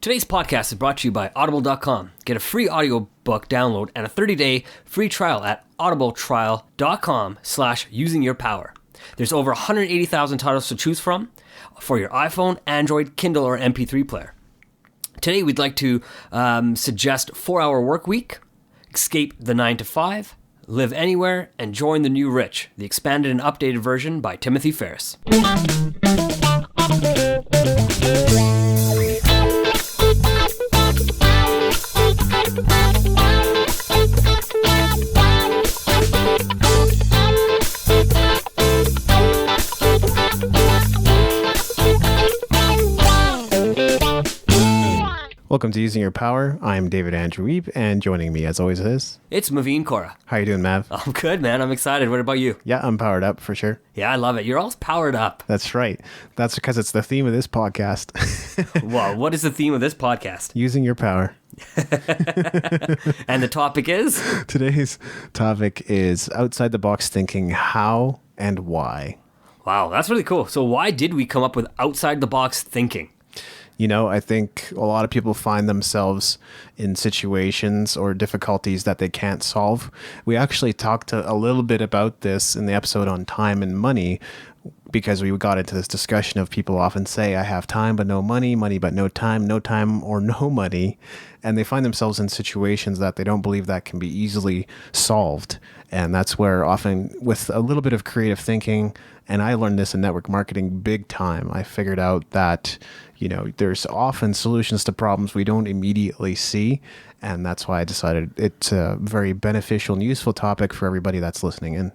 Today's podcast is brought to you by Audible.com. Get a free audiobook download and a 30-day free trial at audibletrial.com/usingyourpower. There's over 180,000 titles to choose from for your iPhone, Android, Kindle, or MP3 player. Today, we'd like to suggest 4-Hour Work Week, escape the 9 to 5, live anywhere, and join the new rich, the expanded and updated version by Timothy Ferriss. Welcome to Using Your Power. I'm David Andrew Wiebe, and joining me, as always, is... It's Maveen, Kaura. How you doing, Mav? I'm good, man. I'm excited. What about you? Yeah, I'm powered up, for sure. Yeah, I love it. You're all powered up. That's right. That's because it's the theme of this podcast. Well, what is the theme of this podcast? Using Your Power. And the topic is? Today's topic is outside the box thinking, how and why. Wow, that's really cool. So why did we come up with outside the box thinking? You know, I think a lot of people find themselves in situations or difficulties that they can't solve. We actually talked a little bit about this in the episode on time and money, because we got into this discussion of people often say, I have time but no money, money but no time or no money. And they find themselves in situations that they don't believe that can be easily solved. And that's where often with a little bit of creative thinking, and I learned this in network marketing big time, I figured out that, you know, there's often solutions to problems we don't immediately see. And that's why I decided it's a very beneficial and useful topic for everybody that's listening in.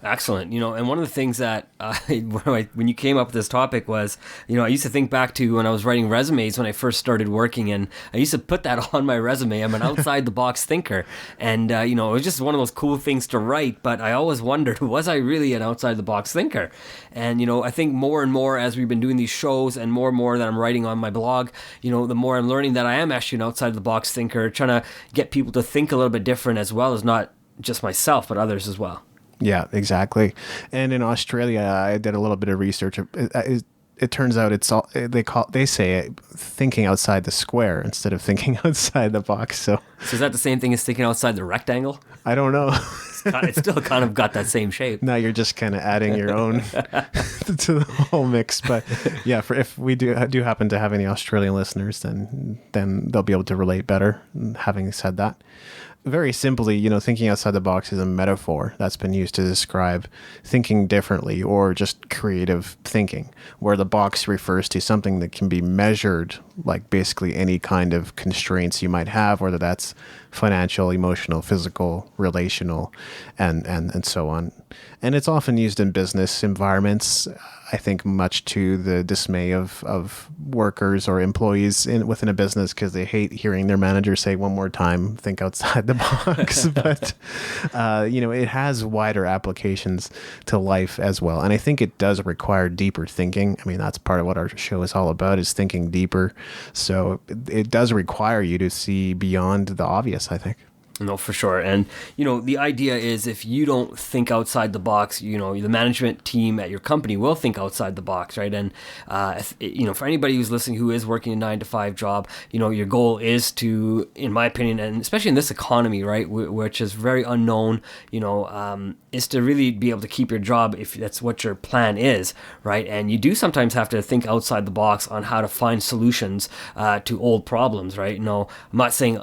Excellent. You know, and one of the things that when you came up with this topic was, you know, I used to think back to when I was writing resumes when I first started working, and I used to put that on my resume. I'm an outside the box thinker. And, you know, it was just one of those cool things to write. But I always wondered, was I really an outside the box thinker? And, you know, I think more and more as we've been doing these shows and more that I'm writing on my blog, you know, the more I'm learning that I am actually an outside the box thinker, trying to get people to think a little bit different, as well as not just myself, but others as well. Yeah, exactly. And in Australia, I did a little bit of research. It turns out it's all they say thinking outside the square instead of thinking outside the box. So is that the same thing as thinking outside the rectangle? I don't know. It's still kind of got that same shape. Now you're just kind of adding your own to the whole mix. But yeah, if we do happen to have any Australian listeners, then they'll be able to relate better. Having said that. Very simply, you know, thinking outside the box is a metaphor that's been used to describe thinking differently or just creative thinking, where the box refers to something that can be measured, like basically any kind of constraints you might have, whether that's financial, emotional, physical, relational, and so on. And it's often used in business environments, I think much to the dismay of workers or employees within a business, because they hate hearing their manager say one more time, think outside the box. But, you know, it has wider applications to life as well. And I think it does require deeper thinking. I mean, that's part of what our show is all about, is thinking deeper. So it does require you to see beyond the obvious, I think. No, for sure. And, you know, the idea is if you don't think outside the box, you know, the management team at your company will think outside the box, right? And, you know, for anybody who's listening who is working a 9 to 5 job, you know, your goal is to, in my opinion, and especially in this economy, right, which is very unknown, you know, is to really be able to keep your job if that's what your plan is, right? And you do sometimes have to think outside the box on how to find solutions to old problems, right? No, I'm not saying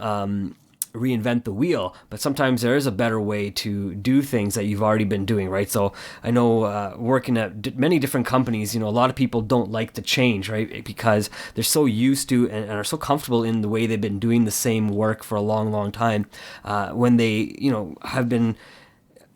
reinvent the wheel, but sometimes there is a better way to do things that you've already been doing, right? So I know working at many different companies, you know, a lot of people don't like to change, right? Because they're so used to and are so comfortable in the way they've been doing the same work for a long time. When they, you know, have been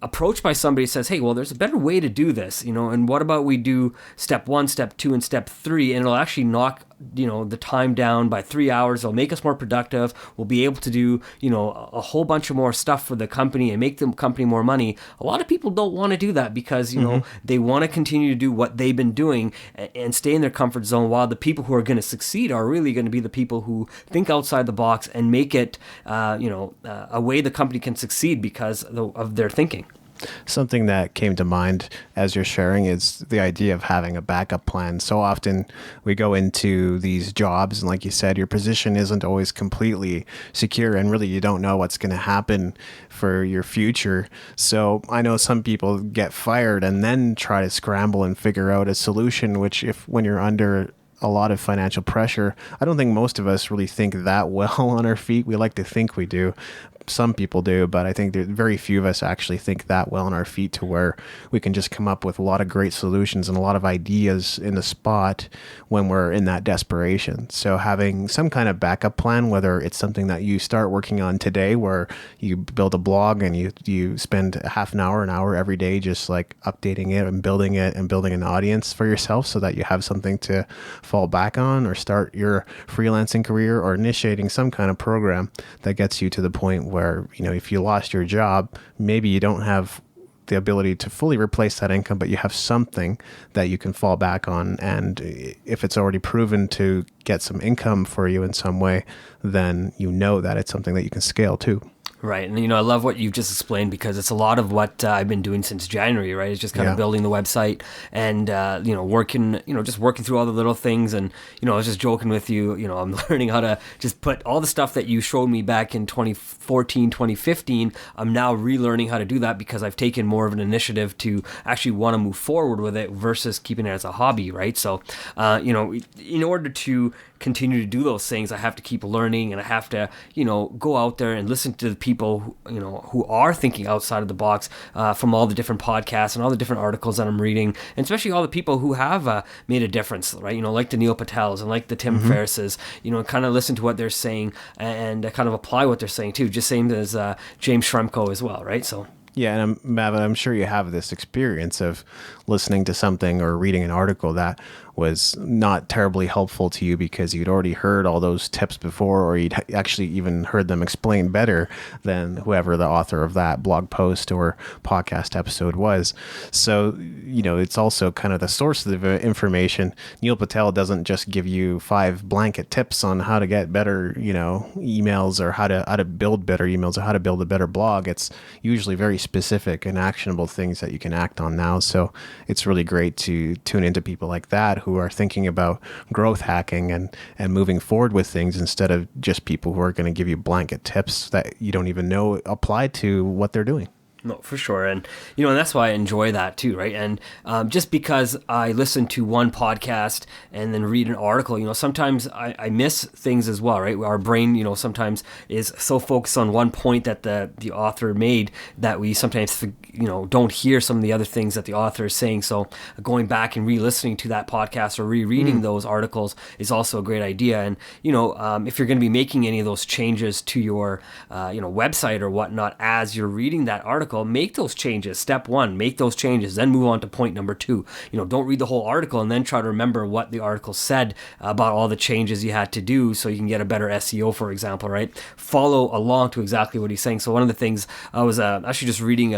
approached by somebody who says, hey, well, there's a better way to do this, you know, and what about we do step 1, step 2, and step 3, and it'll actually knock, you know, the time down by 3 hours. It'll make us more productive. We'll be able to do, you know, a whole bunch of more stuff for the company and make the company more money. A lot of people don't want to do that because, you know, they want to continue to do what they've been doing and stay in their comfort zone, while the people who are going to succeed are really going to be the people who think outside the box and make it, a way the company can succeed because of their thinking. Something that came to mind as you're sharing is the idea of having a backup plan. So often we go into these jobs, and like you said, your position isn't always completely secure, and really you don't know what's going to happen for your future. So I know some people get fired and then try to scramble and figure out a solution, which when you're under a lot of financial pressure, I don't think most of us really think that well on our feet. We like to think we do. Some people do, but I think very few of us actually think that well on our feet to where we can just come up with a lot of great solutions and a lot of ideas in the spot when we're in that desperation. So having some kind of backup plan, whether it's something that you start working on today where you build a blog and you spend half an hour every day just like updating it and building an audience for yourself so that you have something to fall back on, or start your freelancing career, or initiating some kind of program that gets you to the point where, if you lost your job, maybe you don't have the ability to fully replace that income, but you have something that you can fall back on. And if it's already proven to get some income for you in some way, then you know that it's something that you can scale too. Right. And, I love what you've just explained, because it's a lot of what I've been doing since January, right? It's just kind of building the website and, working, just working through all the little things. And, I was just joking with you, I'm learning how to just put all the stuff that you showed me back in 2014, 2015. I'm now relearning how to do that because I've taken more of an initiative to actually want to move forward with it versus keeping it as a hobby, right? So, in order to continue to do those things, I have to keep learning, and I have to, go out there and listen to the people, who are thinking outside of the box, from all the different podcasts and all the different articles that I'm reading, and especially all the people who have made a difference, right? Like the Neil Patels and like the Tim Ferrisses, kind of listen to what they're saying and kind of apply what they're saying too, just same as James Shremko as well, right? So. Yeah, and Maveen, I'm sure you have this experience of listening to something or reading an article that was not terribly helpful to you because you'd already heard all those tips before, or you'd actually even heard them explained better than whoever the author of that blog post or podcast episode was. So, it's also kind of the source of the information. Neil Patel doesn't just give you 5 blanket tips on how to get better, emails, or how to build better emails, or how to build a better blog. It's usually very specific and actionable things that you can act on now. So it's really great to tune into people like that who are thinking about growth hacking and moving forward with things, instead of just people who are going to give you blanket tips that you don't even know apply to what they're doing. No, for sure. And, and that's why I enjoy that too, right? And just because I listen to one podcast and then read an article, sometimes I miss things as well, right? Our brain, sometimes is so focused on one point that the author made that we sometimes, don't hear some of the other things that the author is saying. So going back and re-listening to that podcast or rereading those articles is also a great idea. And, if you're going to be making any of those changes to your, website or whatnot, as you're reading that article, make those changes. Step 1, make those changes, then move on to point number 2. Don't read the whole article and then try to remember what the article said about all the changes you had to do so you can get a better SEO, for example, right? Follow along to exactly what he's saying. So one of the things I was actually just reading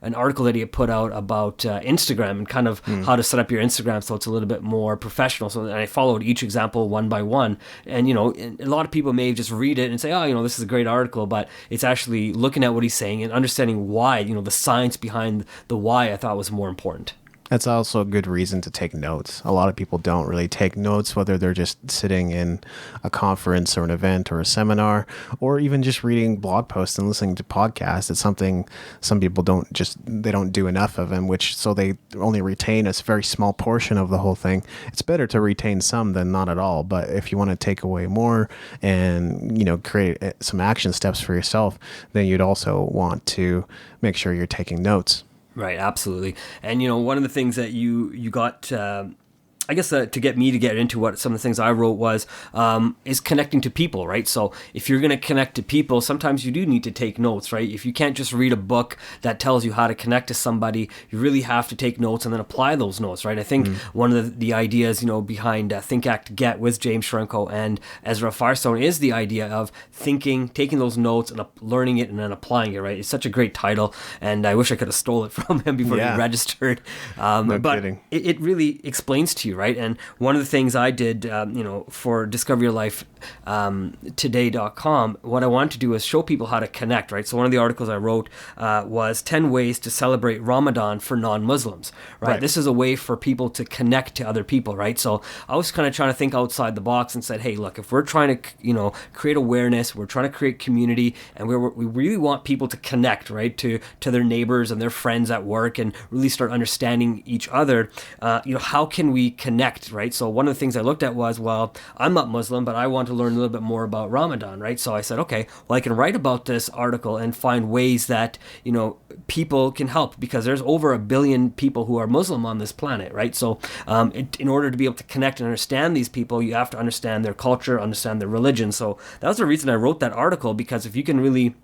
an article that he had put out about Instagram and kind of how to set up your Instagram so it's a little bit more professional. So and I followed each example one by one. And, a lot of people may just read it and say, oh, this is a great article, but it's actually looking at what he's saying and understanding why, the science behind the why I thought was more important. That's also a good reason to take notes. A lot of people don't really take notes, whether they're just sitting in a conference or an event or a seminar, or even just reading blog posts and listening to podcasts. It's something some people don't do enough of, and so they only retain a very small portion of the whole thing. It's better to retain some than not at all. But if you want to take away more and, create some action steps for yourself, then you'd also want to make sure you're taking notes. Right, absolutely. And, one of the things that you got, I guess to get me to get into what some of the things I wrote was, is connecting to people, right? So if you're going to connect to people, sometimes you do need to take notes, right? If you can't just read a book that tells you how to connect to somebody, you really have to take notes and then apply those notes, right? I think one of the ideas, behind Think, Act, Get with James Shremko and Ezra Firestone is the idea of thinking, taking those notes and learning it and then applying it, right? It's such a great title, and I wish I could have stole it from him before he registered. No but kidding. It really explains to you, right? And one of the things I did, for discoveryourlifetoday.com, what I wanted to do is show people how to connect, right? So one of the articles I wrote was 10 ways to celebrate Ramadan for non-Muslims, right? This is a way for people to connect to other people, right? So I was kind of trying to think outside the box and said, hey, look, if we're trying to, create awareness, we're trying to create community, and we really want people to connect, right, to their neighbors and their friends at work, and really start understanding each other, how can we connect, right? So one of the things I looked at was, well, I'm not Muslim, but I want to learn a little bit more about Ramadan, right? So I said, okay, well, I can write about this article and find ways that, people can help, because there's over 1 billion people who are Muslim on this planet, right? So in order to be able to connect and understand these people, you have to understand their culture, understand their religion. So that was the reason I wrote that article, because if you can really,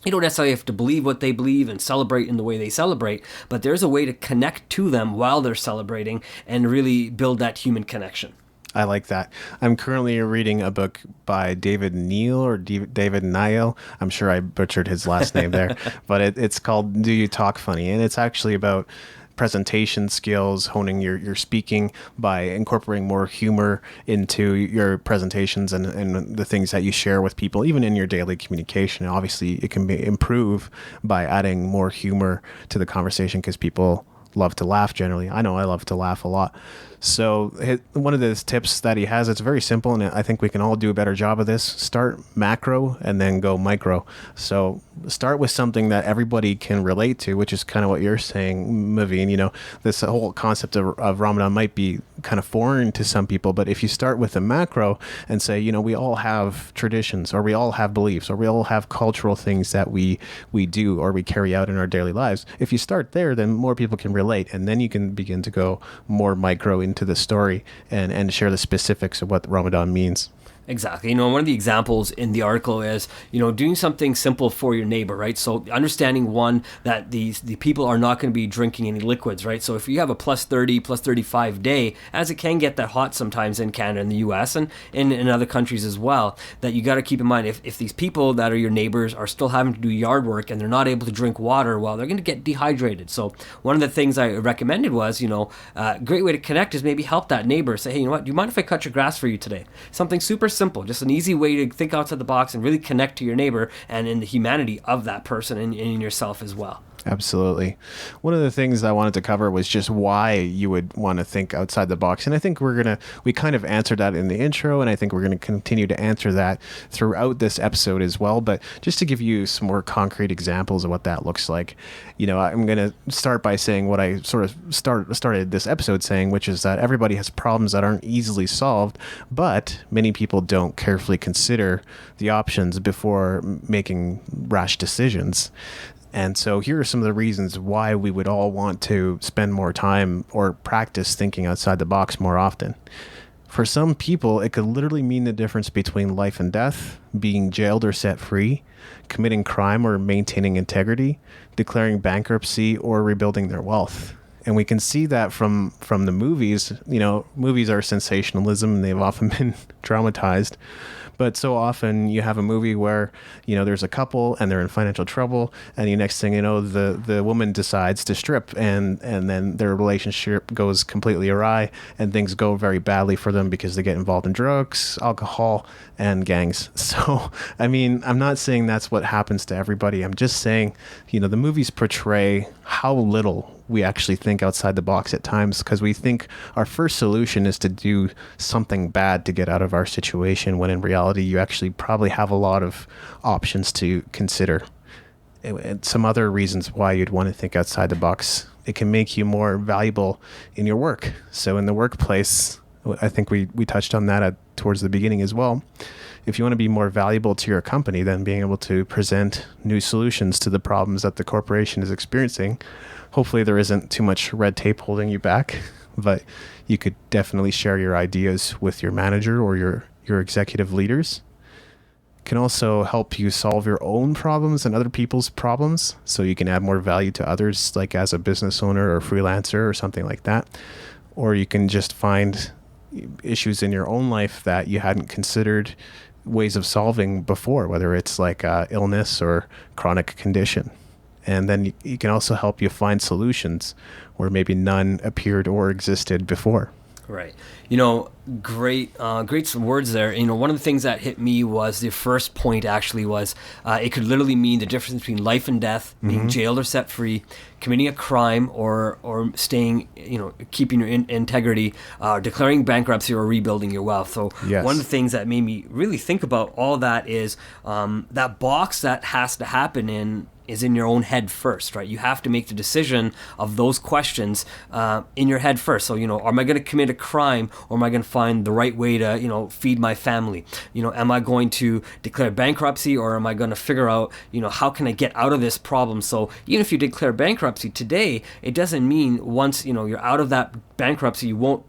you don't necessarily have to believe what they believe and celebrate in the way they celebrate, but there's a way to connect to them while they're celebrating and really build that human connection. I like that. I'm currently reading a book by David Niel. I'm sure I butchered his last name there, but it's called Do You Talk Funny? And it's actually about presentation skills, honing your speaking by incorporating more humor into your presentations and the things that you share with people, even in your daily communication. Obviously, it can improve by adding more humor to the conversation, because people love to laugh generally. I know I love to laugh a lot. So one of the tips that he has, it's very simple, and I think we can all do a better job of this. Start macro and then go micro. So start with something that everybody can relate to, which is kind of what you're saying, Maveen. This whole concept of Ramadan might be kind of foreign to some people, but if you start with the macro and say, we all have traditions, or we all have beliefs, or we all have cultural things that we do or we carry out in our daily lives. If you start there, then more people can relate, and then you can begin to go more micro into the story and share the specifics of what Ramadan means. Exactly. One of the examples in the article is, doing something simple for your neighbor, right? So understanding, one, that the people are not going to be drinking any liquids, right? So if you have a plus 30, plus 35 day, as it can get that hot sometimes in Canada and the US and in other countries as well, that you got to keep in mind, if these people that are your neighbors are still having to do yard work and they're not able to drink water, well, they're going to get dehydrated. So one of the things I recommended was, a great way to connect is maybe help that neighbor. Say, hey, you know what, do you mind if I cut your grass for you today? Something super simple, just an easy way to think outside the box and really connect to your neighbor and in the humanity of that person and in yourself as well. Absolutely. One of the things I wanted to cover was just why you would want to think outside the box. And I think we kind of answered that in the intro, and I think we're going to continue to answer that throughout this episode as well. But just to give you some more concrete examples of what that looks like, I'm going to start by saying what I sort of started this episode saying, which is that everybody has problems that aren't easily solved, but many people don't carefully consider the options before making rash decisions. And so here are some of the reasons why we would all want to spend more time or practice thinking outside the box more often. For some people, it could literally mean the difference between life and death, being jailed or set free, committing crime or maintaining integrity, declaring bankruptcy or rebuilding their wealth. And we can see that from the movies. Movies are sensationalism, and they've often been dramatized. But so often you have a movie where, there's a couple and they're in financial trouble, and the next thing you know, the woman decides to strip, and then their relationship goes completely awry, and things go very badly for them because they get involved in drugs, alcohol, and gangs. So, I'm not saying that's what happens to everybody. I'm just saying, the movies portray how little we actually think outside the box at times, because we think our first solution is to do something bad to get out of our situation, when in reality you actually probably have a lot of options to consider. And some other reasons why you'd want to think outside the box: it can make you more valuable in your work. So in the workplace, I think we touched on that towards the beginning as well. If you want to be more valuable to your company, then being able to present new solutions to the problems that the corporation is experiencing. Hopefully there isn't too much red tape holding you back, but you could definitely share your ideas with your manager or your executive leaders. Can also help you solve your own problems and other people's problems, so you can add more value to others, like as a business owner or freelancer or something like that. Or you can just find issues in your own life that you hadn't considered ways of solving before, whether it's like illness or chronic condition. And then it can also help you find solutions where maybe none appeared or existed before. Right. Great, great words there. One of the things that hit me was the first point actually was it could literally mean the difference between life and death, being jailed or set free, committing a crime or staying, keeping your integrity, declaring bankruptcy or rebuilding your wealth. So Yes. one of the things that made me really think about all that is that box that has to happen is in your own head first, right? You have to make the decision of those questions in your head first. So, am I going to commit a crime, or am I going to find the right way to, feed my family? Am I going to declare bankruptcy, or am I going to figure out, how can I get out of this problem? So even if you declare bankruptcy today, it doesn't mean once, you're out of that bankruptcy, you won't,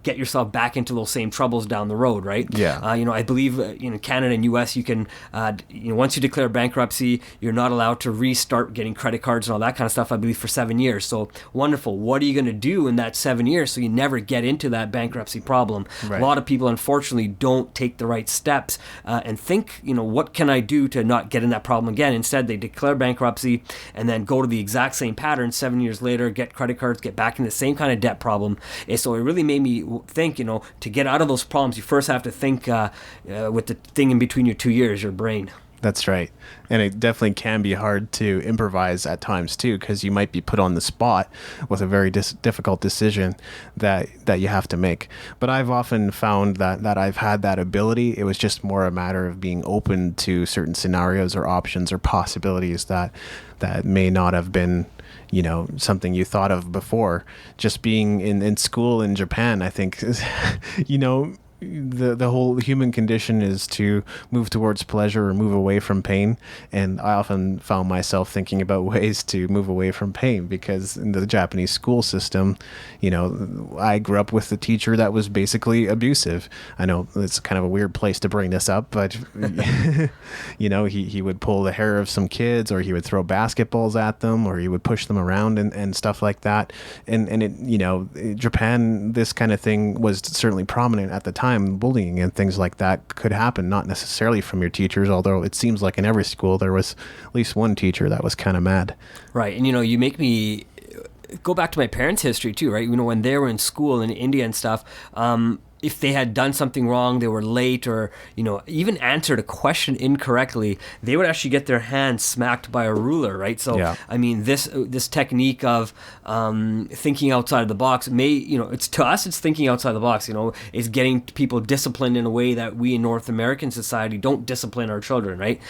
get yourself back into those same troubles down the road, right? Yeah. I believe in Canada and US, you can, once you declare bankruptcy, you're not allowed to restart getting credit cards and all that kind of stuff, I believe, for 7 years. So wonderful. What are you going to do in that 7 years so you never get into that bankruptcy problem? Right. A lot of people, unfortunately, don't take the right steps and think, what can I do to not get in that problem again? Instead, they declare bankruptcy and then go to the exact same pattern 7 years later, get credit cards, get back into the same kind of debt problem. And so it really made me think, to get out of those problems, you first have to think with the thing in between your 2 ears, your brain. That's right. And it definitely can be hard to improvise at times too, because you might be put on the spot with a very difficult decision that you have to make. But I've often found that I've had that ability. It was just more a matter of being open to certain scenarios or options or possibilities that may not have been, something you thought of before. Just being in school in Japan, I think, the whole human condition is to move towards pleasure or move away from pain, and I often found myself thinking about ways to move away from pain, because in the Japanese school system, I grew up with a teacher that was basically abusive. I know it's kind of a weird place to bring this up, but he would pull the hair of some kids, or he would throw basketballs at them, or he would push them around and stuff like that. And it, Japan, this kind of thing was certainly prominent at the time. Bullying and things like that could happen, not necessarily from your teachers, although it seems like in every school there was at least one teacher that was kind of mad. Right. And you make me go back to my parents' history too, right? When they were in school in India and stuff, if they had done something wrong, they were late, or even answered a question incorrectly, they would actually get their hand smacked by a ruler, right? So yeah. I mean, this technique of thinking outside of the box it's to us, it's thinking outside the box. It's getting people disciplined in a way that we in North American society don't discipline our children, right?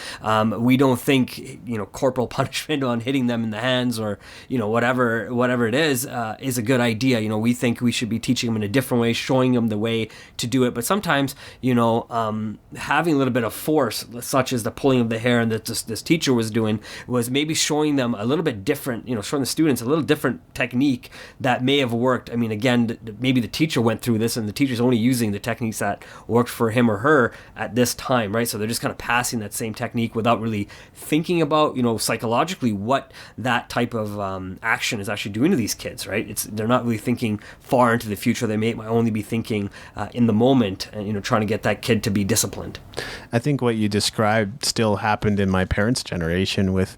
We don't think corporal punishment on hitting them in the hands or whatever it is a good idea. We think we should be teaching them in a different way, showing them the way to do it. But sometimes, having a little bit of force, such as the pulling of the hair and that this teacher was doing, was maybe showing them a little bit different, showing the students a little different technique that may have worked. I mean, again, maybe the teacher went through this and the teacher's only using the techniques that worked for him or her at this time, right? So they're just kind of passing that same technique without really thinking about, psychologically what that type of action is actually doing to these kids, right? They're not really thinking far into the future. They might only be thinking in the moment and trying to get that kid to be disciplined. I think what you described still happened in my parents' generation with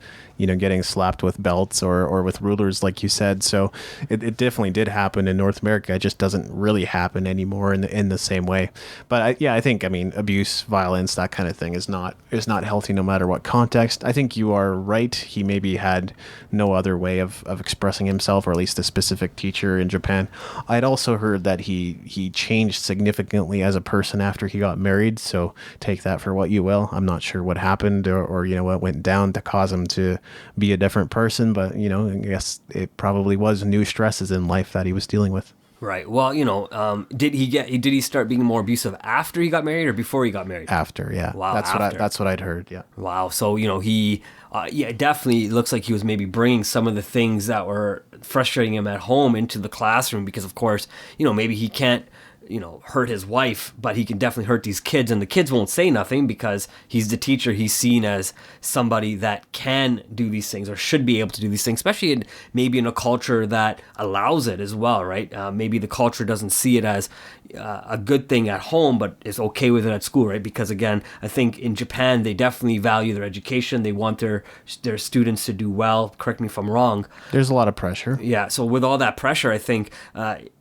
getting slapped with belts or with rulers, like you said. So it definitely did happen in North America. It just doesn't really happen anymore in the same way. But I think abuse, violence, that kind of thing is not healthy no matter what context. I think you are right. He maybe had no other way of expressing himself, or at least a specific teacher in Japan. I'd also heard that he changed significantly as a person after he got married. So take that for what you will. I'm not sure what happened or what went down to cause him to be a different person, but I guess it probably was new stresses in life that he was dealing with. Right. Well, did he start being more abusive after he got married or before he got married? After, yeah. Wow. That's what I'd heard. Yeah. Wow. So he it definitely looks like he was maybe bringing some of the things that were frustrating him at home into the classroom, because of course maybe he can't hurt his wife, but he can definitely hurt these kids, and the kids won't say nothing because he's the teacher. He's seen as somebody that can do these things or should be able to do these things, especially maybe in a culture that allows it as well, right? Maybe the culture doesn't see it as a good thing at home, but is okay with it at school, right? Because again, I think in Japan, they definitely value their education. They want their students to do well. Correct me if I'm wrong. There's a lot of pressure. Yeah. So with all that pressure, I think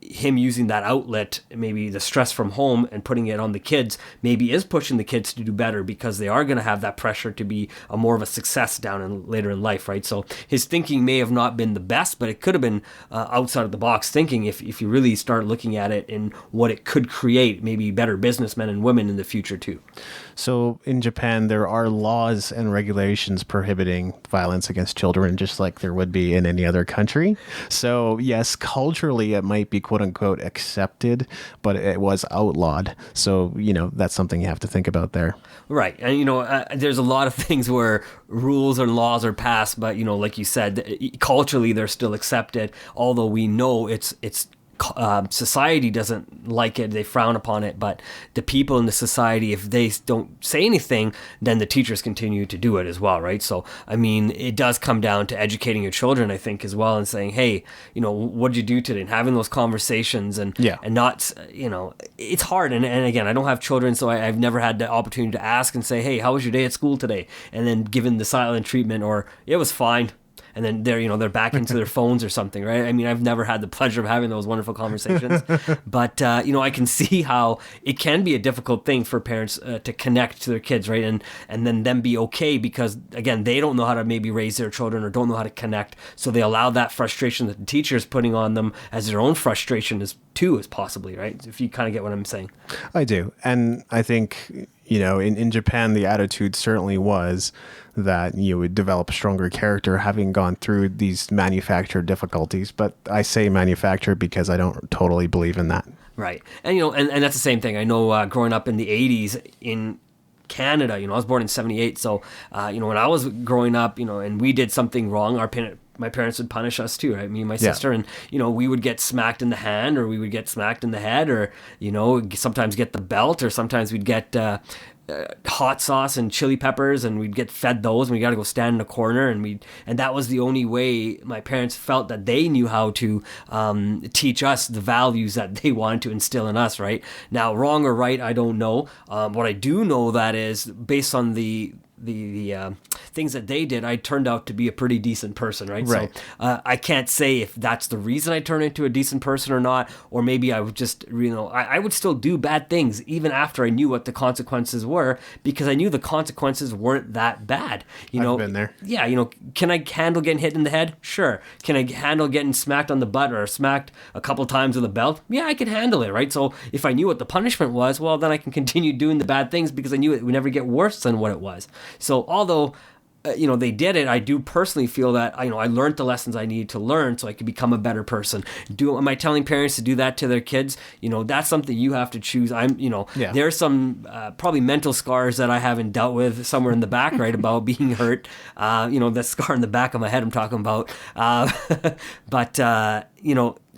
him using that outlet, maybe the stress from home and putting it on the kids, maybe is pushing the kids to do better because they are going to have that pressure to be more of a success later in life, right? So his thinking may have not been the best, but it could have been outside of the box thinking if you really start looking at it in what it could create, maybe better businessmen and women in the future too. So in Japan, there are laws and regulations prohibiting violence against children, just like there would be in any other country. So yes, culturally, it might be quote unquote accepted, but it was outlawed. So, that's something you have to think about there. Right. And, there's a lot of things where rules and laws are passed, but, like you said, culturally, they're still accepted, although we know it's society doesn't like it, they frown upon it, but the people in the society, if they don't say anything, then the teachers continue to do it as well, right? So, it does come down to educating your children, I think, as well, and saying, hey, what'd you do today? And having those conversations and not, it's hard. And again, I don't have children, so I've never had the opportunity to ask and say, hey, how was your day at school today? And then given the silent treatment or it was fine. And then they're back into their phones or something, right? I've never had the pleasure of having those wonderful conversations, but I can see how it can be a difficult thing for parents to connect to their kids, right? And then them be okay because again, they don't know how to maybe raise their children or don't know how to connect, so they allow that frustration that the teacher is putting on them as their own frustration as possibly, right? If you kind of get what I'm saying. I do, and I think in Japan, the attitude certainly was that you would develop stronger character having gone through these manufactured difficulties. But I say manufactured because I don't totally believe in that. Right. And, and that's the same thing. I know growing up in the 80s in Canada, I was born in 78. So, when I was growing up, and we did something wrong, my parents would punish us too, right? Me and my sister, and we would get smacked in the hand, or we would get smacked in the head, or sometimes get the belt, or sometimes we'd get hot sauce and chili peppers, and we'd get fed those, and we got to go stand in a corner, and that was the only way my parents felt that they knew how to teach us the values that they wanted to instill in us, right? Now, wrong or right, I don't know. What I do know that is based on the things that they did, I turned out to be a pretty decent person, right? Right. So I can't say if that's the reason I turned into a decent person or not, or maybe I would just, I would still do bad things even after I knew what the consequences were, because I knew the consequences weren't that bad. I've been there. Yeah, can I handle getting hit in the head? Sure. Can I handle getting smacked on the butt or smacked a couple times with a belt? Yeah, I can handle it, right? So if I knew what the punishment was, well, then I can continue doing the bad things because I knew it would never get worse than what it was. So although they did it, I do personally feel that I learned the lessons I needed to learn so I could become a better person. Am I telling parents to do that to their kids? That's something you have to choose. There's some probably mental scars that I haven't dealt with somewhere in the back, right, about being hurt. The scar in the back of my head I'm talking about. But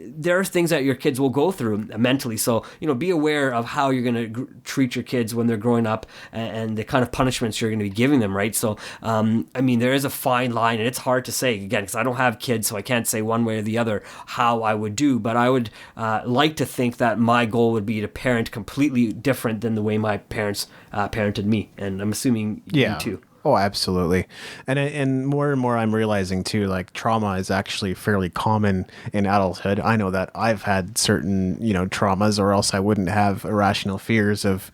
there are things that your kids will go through mentally. So, be aware of how you're going to treat your kids when they're growing up and the kind of punishments you're going to be giving them, right? So, there is a fine line, and it's hard to say, again, because I don't have kids, so I can't say one way or the other how I would do. But I would like to think that my goal would be to parent completely different than the way my parents parented me. And I'm assuming you too. Oh, absolutely. And more and more I'm realizing too, like trauma is actually fairly common in adulthood. I know that I've had certain, traumas, or else I wouldn't have irrational fears of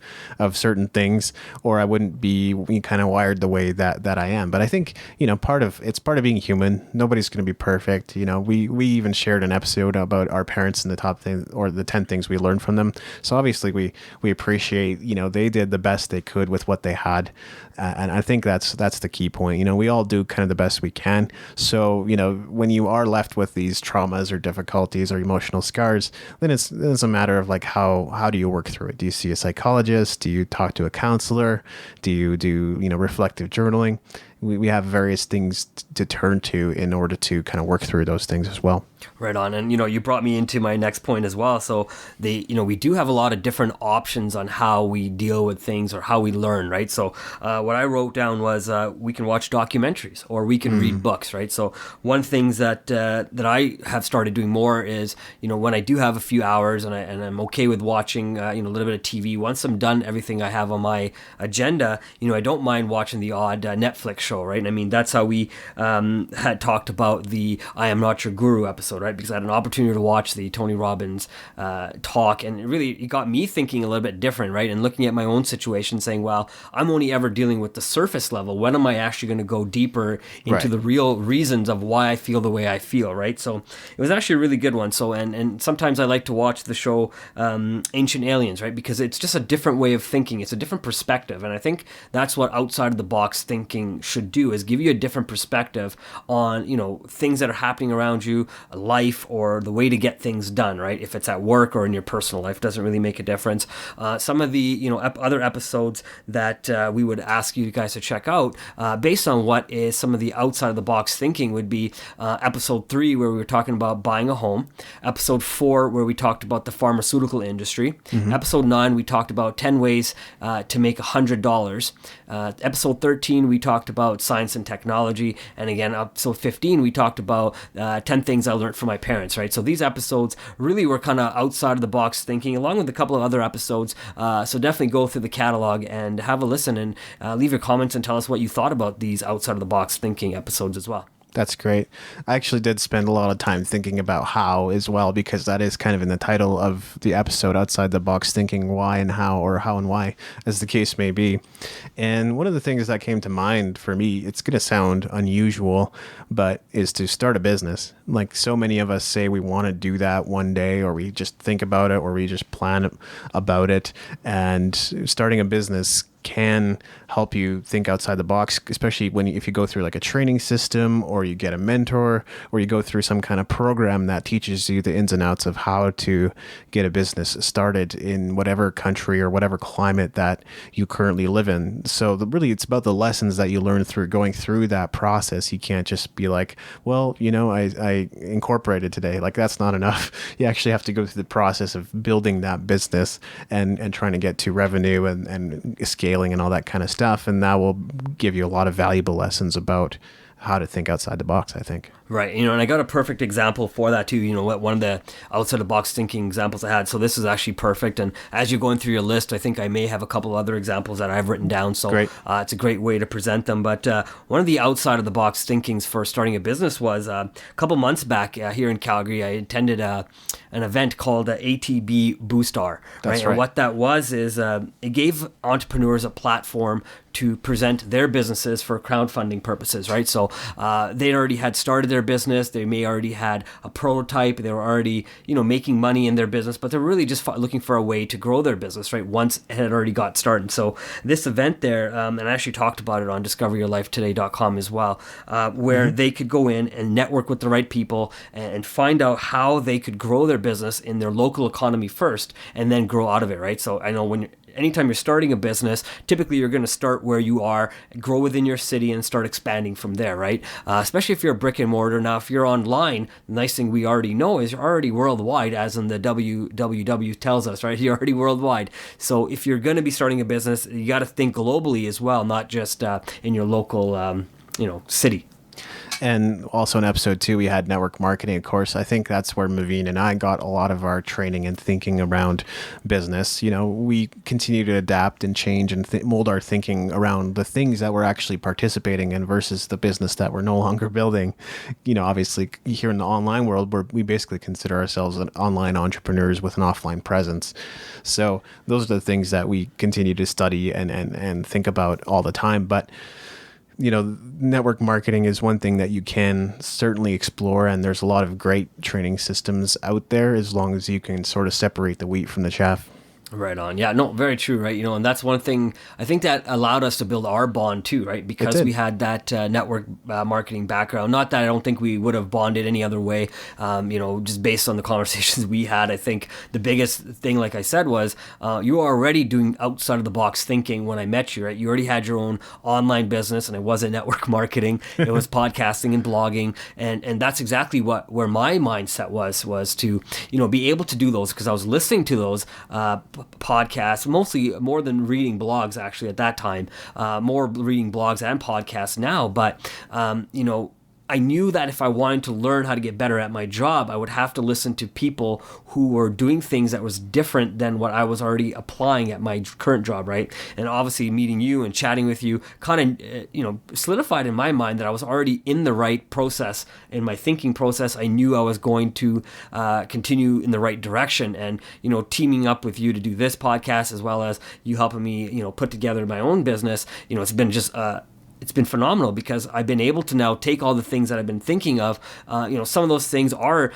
certain things, or I wouldn't be kind of wired the way that I am. But I think, part of being human. Nobody's going to be perfect. We even shared an episode about our parents and the top thing, or the 10 things we learned from them. So obviously we appreciate, they did the best they could with what they had. And I think that's the key point. We all do kind of the best we can. So, when you are left with these traumas or difficulties or emotional scars, then it's a matter of like, how do you work through it? Do you see a psychologist? Do you talk to a counselor? Do you do, reflective journaling? we have various things to turn to in order to kind of work through those things as well. Right on. And, you brought me into my next point as well. So we do have a lot of different options on how we deal with things or how we learn, right? So what I wrote down was we can watch documentaries or we can read books, right? So one things that I have started doing more is, when I do have a few hours and I'm okay with watching, a little bit of TV, once I'm done everything I have on my agenda, I don't mind watching the odd Netflix show, right? I mean, that's how we had talked about the I Am Not Your Guru episode, right? Because I had an opportunity to watch the Tony Robbins talk, and it got me thinking a little bit different, right? And looking at my own situation, saying, well, I'm only ever dealing with the surface level. When am I actually going to go deeper into the real reasons of why I feel the way I feel, right? So it was actually a really good one. So, and sometimes I like to watch the show Ancient Aliens, right? Because it's just a different way of thinking. It's a different perspective. And I think that's what outside of the box thinking should do, is give you a different perspective on, things that are happening around you, life, or the way to get things done, right? If it's at work or in your personal life, doesn't really make a difference. Some of the other episodes that we would ask you guys to check out based on what is some of the outside of the box thinking would be episode 3, where we were talking about buying a home, episode 4, where we talked about the pharmaceutical industry, episode 9, we talked about 10 ways to make $100, episode 13, we talked about science and technology, and again, episode 15, we talked about 10 things I learned from my parents, right? So these episodes really were kind of outside of the box thinking, along with a couple of other episodes. So definitely go through the catalog and have a listen, and leave your comments and tell us what you thought about these outside of the box thinking episodes as well. That's great. I actually did spend a lot of time thinking about how as well, because that is kind of in the title of the episode, outside the box thinking, why and how, or how and why, as the case may be. And one of the things that came to mind for me, it's going to sound unusual, but is to start a business. Like so many of us say we want to do that one day, or we just think about it, or we just plan about it. And starting a business can help you think outside the box, especially if you go through like a training system, or you get a mentor, or you go through some kind of program that teaches you the ins and outs of how to get a business started in whatever country or whatever climate that you currently live in. So really it's about the lessons that you learn through going through that process. You can't just be like, well, I incorporated today. Like that's not enough. You actually have to go through the process of building that business and trying to get to revenue and scaling and all that kind of stuff. And that will give you a lot of valuable lessons about how to think outside the box, I think. Right. And I got a perfect example for that too. One of the outside the box thinking examples I had. So this is actually perfect. And as you're going through your list, I think I may have a couple other examples that I've written down. So it's a great way to present them. But one of the outside of the box thinkings for starting a business was a couple months back here in Calgary, I attended an event called ATB Boostar. That's right. And what that was is it gave entrepreneurs a platform to present their businesses for crowdfunding purposes, right? So they already had started their business. They may already had a prototype. They were already, making money in their business, but they're really just looking for a way to grow their business, right? Once it had already got started. So this event there, and I actually talked about it on discoveryourlifetoday.com as well, where they could go in and network with the right people and find out how they could grow their business in their local economy first, and then grow out of it, right? So I know anytime you're starting a business, typically you're going to start where you are, grow within your city, and start expanding from there, right? Especially if you're a brick and mortar. Now, if you're online, the nice thing we already know is you're already worldwide, as in the WWW tells us, right? You're already worldwide. So if you're going to be starting a business, you got to think globally as well, not just in your local, city. And also in episode 2, we had network marketing, of course. I think that's where Maveen and I got a lot of our training and thinking around business. We continue to adapt and change and mold our thinking around the things that we're actually participating in versus the business that we're no longer building. Obviously here in the online world, we basically consider ourselves an online entrepreneurs with an offline presence. So those are the things that we continue to study and think about all the time. But network marketing is one thing that you can certainly explore, and there's a lot of great training systems out there as long as you can sort of separate the wheat from the chaff. Right on. Yeah, no, very true, right? And that's one thing I think that allowed us to build our bond too, right? Because we had that network marketing background. Not that I don't think we would have bonded any other way, just based on the conversations we had. I think the biggest thing, like I said, was you were already doing outside of the box thinking when I met you, right? You already had your own online business, and it wasn't network marketing. It was podcasting and blogging. And that's exactly where my mindset was to, be able to do those, because I was listening to those podcasts, mostly more than reading blogs actually at that time, more reading blogs and podcasts now. But, I knew that if I wanted to learn how to get better at my job, I would have to listen to people who were doing things that was different than what I was already applying at my current job, right? And obviously meeting you and chatting with you kind of, solidified in my mind that I was already in the right process, in my thinking process. I knew I was going to continue in the right direction, and, teaming up with you to do this podcast, as well as you helping me, put together my own business, it's been just it's been phenomenal, because I've been able to now take all the things that I've been thinking of. Some of those things are,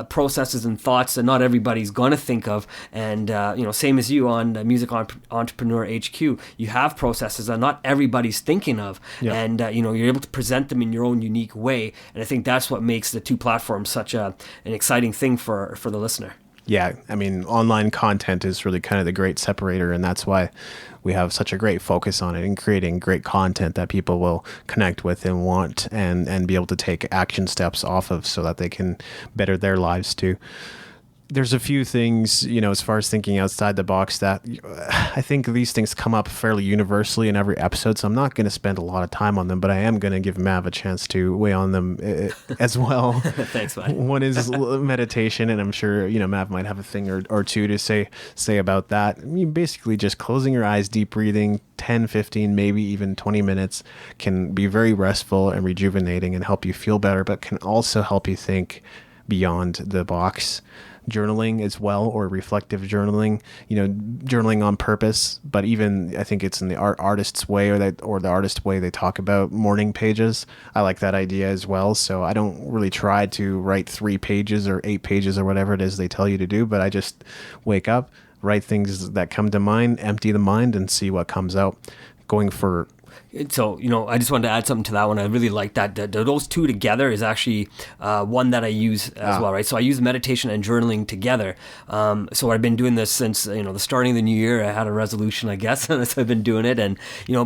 processes and thoughts that not everybody's going to think of. And, same as you on Music Entrepreneur HQ, you have processes that not everybody's thinking of. Yeah. And, you're able to present them in your own unique way. And I think that's what makes the two platforms such an exciting thing for the listener. Yeah, I mean, online content is really kind of the great separator, and that's why we have such a great focus on it, and creating great content that people will connect with and want, and be able to take action steps off of, so that they can better their lives too. There's a few things, as far as thinking outside the box, that I think these things come up fairly universally in every episode, so I'm not going to spend a lot of time on them, but I am going to give Mav a chance to weigh on them as well. Thanks, buddy. One is meditation, and I'm sure, Mav might have a thing or two to say about that. I mean, basically just closing your eyes, deep breathing, 10, 15, maybe even 20 minutes can be very restful and rejuvenating and help you feel better, but can also help you think beyond the box. Journaling as well, or reflective journaling, journaling on purpose. But even I think it's in the artist's way, or the artist way they talk about morning pages. I like that idea as well. So I don't really try to write 3 pages or 8 pages or whatever it is they tell you to do, but I just wake up, write things that come to mind, empty the mind, and see what comes out. Going for So, I just wanted to add something to that one. I really like that. Those two together is actually one that I use as well, right? So I use meditation and journaling together. So I've been doing this since, the starting of the new year. I had a resolution, I guess, and so I've been doing it. And,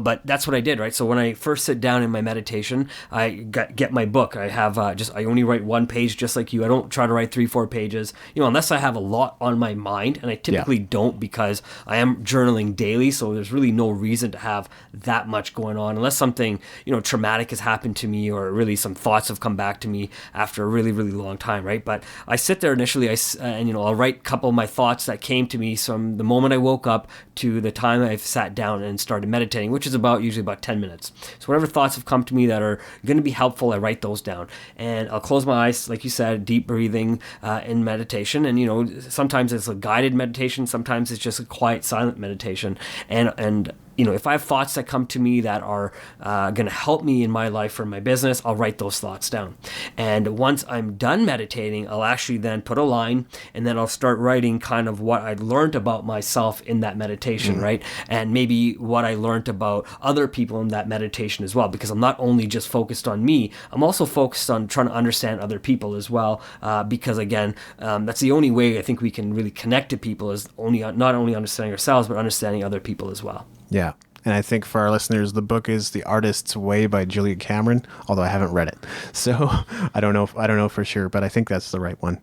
but that's what I did, right? So when I first sit down in my meditation, I get my book. I have I only write 1 page, just like you. I don't try to write 3-4 pages, unless I have a lot on my mind. And I typically don't, because I am journaling daily. So there's really no reason to have that much going on, unless something traumatic has happened to me, or really some thoughts have come back to me after a really, really long time, right? But I sit there initially, and I'll write a couple of my thoughts that came to me from the moment I woke up to the time I've sat down and started meditating, which is usually about 10 minutes. So whatever thoughts have come to me that are going to be helpful, I write those down, and I'll close my eyes, like you said, deep breathing in meditation. And sometimes it's a guided meditation, sometimes it's just a quiet, silent meditation, and if I have thoughts that come to me that are going to help me in my life or my business, I'll write those thoughts down. And once I'm done meditating, I'll actually then put a line, and then I'll start writing kind of what I learned about myself in that meditation, right? And maybe what I learned about other people in that meditation as well, because I'm not only just focused on me, I'm also focused on trying to understand other people as well, because again, that's the only way I think we can really connect to people, is not only understanding ourselves, but understanding other people as well. Yeah. And I think for our listeners, the book is The Artist's Way by Julia Cameron, although I haven't read it. So I don't know for sure, but I think that's the right one.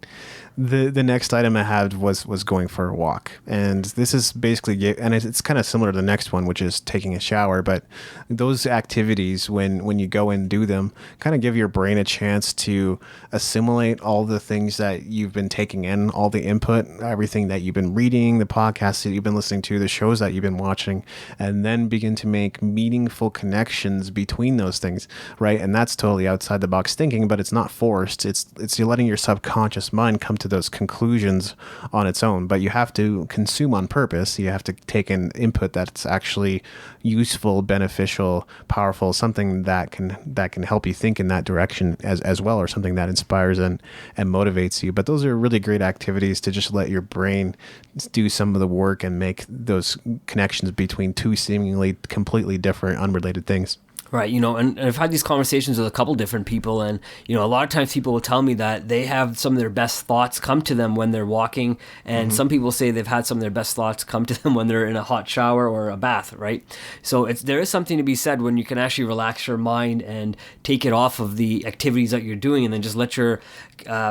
The next item I had was going for a walk. And this is basically, and it's kind of similar to the next one, which is taking a shower. But those activities, when you go and do them, kind of give your brain a chance to assimilate all the things that you've been taking in, all the input, everything that you've been reading, the podcasts that you've been listening to, the shows that you've been watching, and then begin to make meaningful connections between those things, right? And that's totally outside the box thinking, but it's not forced. It's you're letting your subconscious mind come to those conclusions on its own, but you have to consume on purpose. You have to take an input that's actually useful, beneficial, powerful, something that can help you think in that direction as well, or something that inspires and motivates you. But those are really great activities to just let your brain do some of the work and make those connections between two seemingly completely different, unrelated things. Right, and I've had these conversations with a couple different people, and, a lot of times people will tell me that they have some of their best thoughts come to them when they're walking, and some people say they've had some of their best thoughts come to them when they're in a hot shower or a bath, right? So there is something to be said when you can actually relax your mind and take it off of the activities that you're doing, and then just let your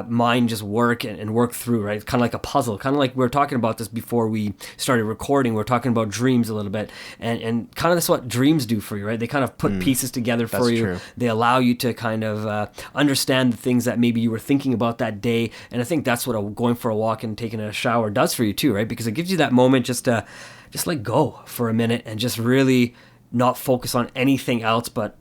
mind just work and work through, right? It's kind of like a puzzle, kind of like we were talking about this before we started recording. We are talking about dreams a little bit, and kind of that's what dreams do for you, right? They kind of put pieces together for That's you. true. They allow you to kind of understand the things that maybe you were thinking about that day, and I think that's what going for a walk and taking a shower does for you too, right? Because it gives you that moment just to let go for a minute and just really not focus on anything else but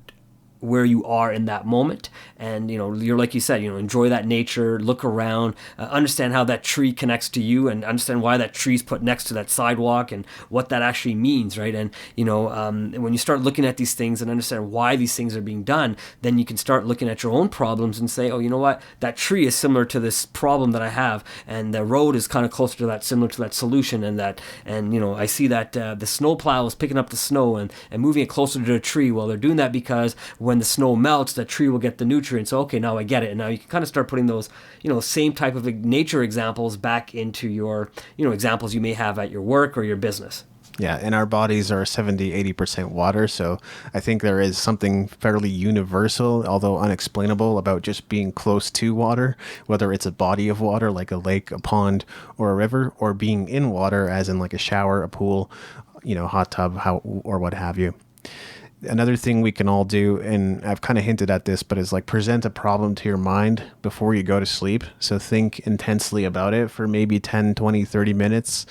where you are in that moment. And you're, like you said, enjoy that nature, look around, understand how that tree connects to you, and understand why that tree's put next to that sidewalk and what that actually means, right? And when you start looking at these things and understand why these things are being done, then you can start looking at your own problems and say, oh, you know what, that tree is similar to this problem that I have, and the road is kind of closer to that, similar to that solution, and I see that the snow plow is picking up the snow and moving it closer to the tree. Well, they're doing that because when the snow melts, the tree will get the nutrients. So, okay, now I get it. And now you can kind of start putting those, same type of nature examples back into your, examples you may have at your work or your business. Yeah, and our bodies are 70-80% water, so I think there is something fairly universal, although unexplainable, about just being close to water, whether it's a body of water like a lake, a pond, or a river, or being in water as in like a shower, a pool, hot tub, or what have you. Another thing we can all do, and I've kind of hinted at this, but is like present a problem to your mind before you go to sleep. So think intensely about it for maybe 10, 20, 30 minutes,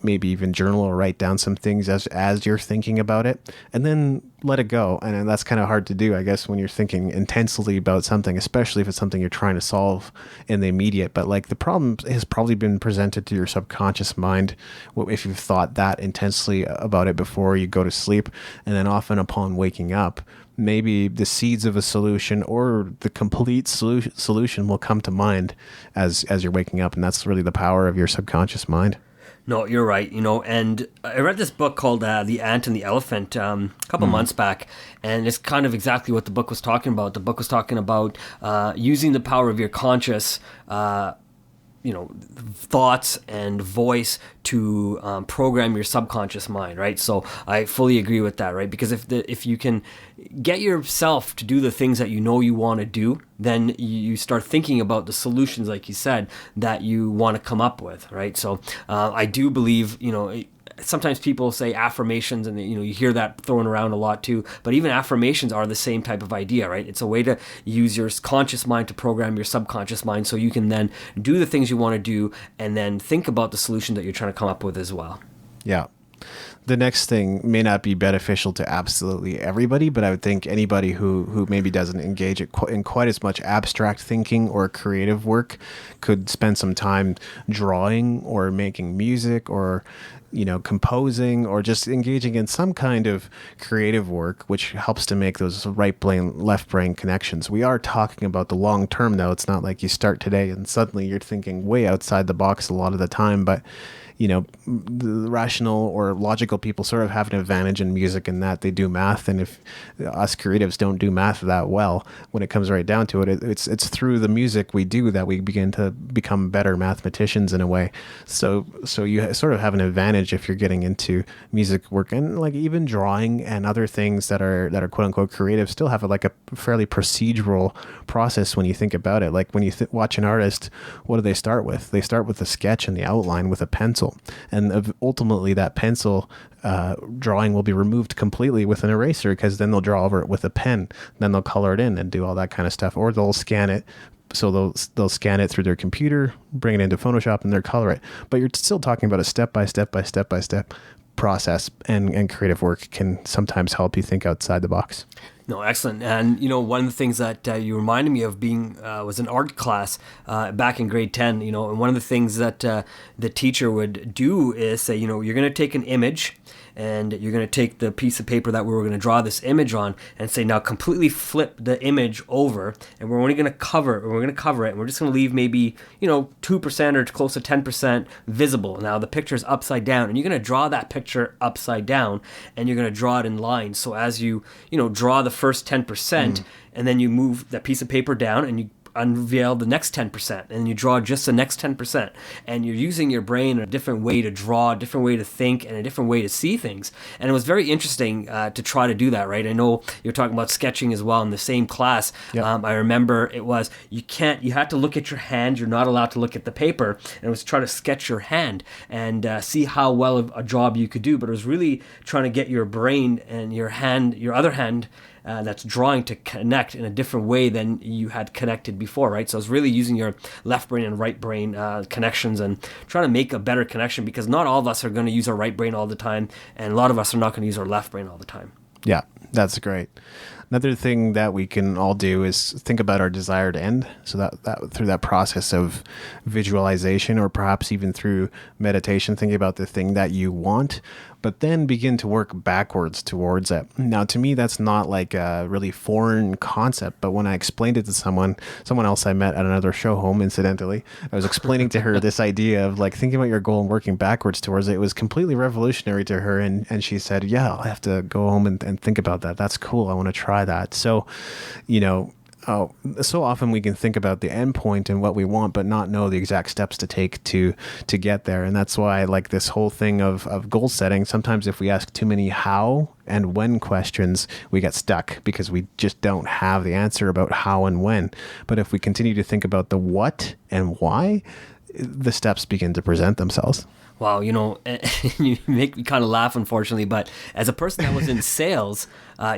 maybe even journal or write down some things as you're thinking about it, and then let it go. And that's kind of hard to do, I guess, when you're thinking intensely about something, especially if it's something you're trying to solve in the immediate. But like the problem has probably been presented to your subconscious mind if you've thought that intensely about it before you go to sleep. And then often upon waking up, maybe the seeds of a solution or the complete solution will come to mind as you're waking up. And that's really the power of your subconscious mind. No, you're right. And I read this book called The Ant and the Elephant a couple months back, and it's kind of exactly what the book was talking about. The book was talking about using the power of your conscious thoughts and voice to program your subconscious mind, right? So I fully agree with that, right? Because if you can get yourself to do the things that you want to do, then you start thinking about the solutions, like you said, that you want to come up with, right? So I do believe, sometimes people say affirmations, and you hear that thrown around a lot too, but even affirmations are the same type of idea, right? It's a way to use your conscious mind to program your subconscious mind so you can then do the things you want to do and then think about the solution that you're trying to come up with as well. Yeah. The next thing may not be beneficial to absolutely everybody, but I would think anybody who maybe doesn't engage in quite as much abstract thinking or creative work could spend some time drawing or making music or composing or just engaging in some kind of creative work, which helps to make those right brain, left brain connections. We are talking about the long term, though. It's not like you start today and suddenly you're thinking way outside the box a lot of the time, but the rational or logical people sort of have an advantage in music in that they do math. And if us creatives don't do math that well, when it comes right down to it, it's through the music we do that we begin to become better mathematicians in a way. So you sort of have an advantage if you're getting into music work, and like even drawing and other things that are quote unquote creative still have like a fairly procedural process when you think about it. Like when you watch an artist, what do they start with? They start with a sketch and the outline with a pencil. And ultimately that pencil drawing will be removed completely with an eraser, because then they'll draw over it with a pen. Then they'll color it in and do all that kind of stuff. Or they'll scan it. So they'll scan it through their computer, bring it into Photoshop, and they'll color it. But you're still talking about a step by step process and creative work can sometimes help you think outside the box. No, excellent. And, one of the things that you reminded me of being was an art class back in grade 10, and one of the things that the teacher would do is say, you're going to take an image and you're going to take the piece of paper that we were going to draw this image on and say, now completely flip the image over, and we're only going to cover it, and we're just going to leave maybe, 2% or close to 10% visible. Now the picture is upside down, and you're going to draw that picture upside down, and you're going to draw it in lines. So as you, draw the first 10%, and then you move that piece of paper down and you unveil the next 10%, and you draw just the next 10%, and you're using your brain in a different way to draw, a different way to think, and a different way to see things. And it was very interesting to try to do that, right? I know you're talking about sketching as well in the same class. Yep. I remember it was, you had to look at your hand, you're not allowed to look at the paper, and it was try to sketch your hand and see how well of a job you could do. But it was really trying to get your brain and your other hand that's drawing to connect in a different way than you had connected before, right? So it's really using your left brain and right brain connections and trying to make a better connection, because not all of us are going to use our right brain all the time, and a lot of us are not going to use our left brain all the time. Yeah, that's great. Another thing that we can all do is think about our desired end. So that through that process of visualization, or perhaps even through meditation, thinking about the thing that you want, but then begin to work backwards towards it. Now, to me, that's not like a really foreign concept, but when I explained it to someone else I met at another show home, incidentally, I was explaining to her this idea of like thinking about your goal and working backwards towards it. It was completely revolutionary to her. And she said, yeah, I'll have to go home and think about that. That's cool. I want to try that. So, so often we can think about the end point and what we want, but not know the exact steps to take to get there. And that's why I like this whole thing of goal setting. Sometimes if we ask too many how and when questions, we get stuck because we just don't have the answer about how and when. But if we continue to think about the what and why, the steps begin to present themselves. Wow, you make me kind of laugh, unfortunately, but as a person that was in sales,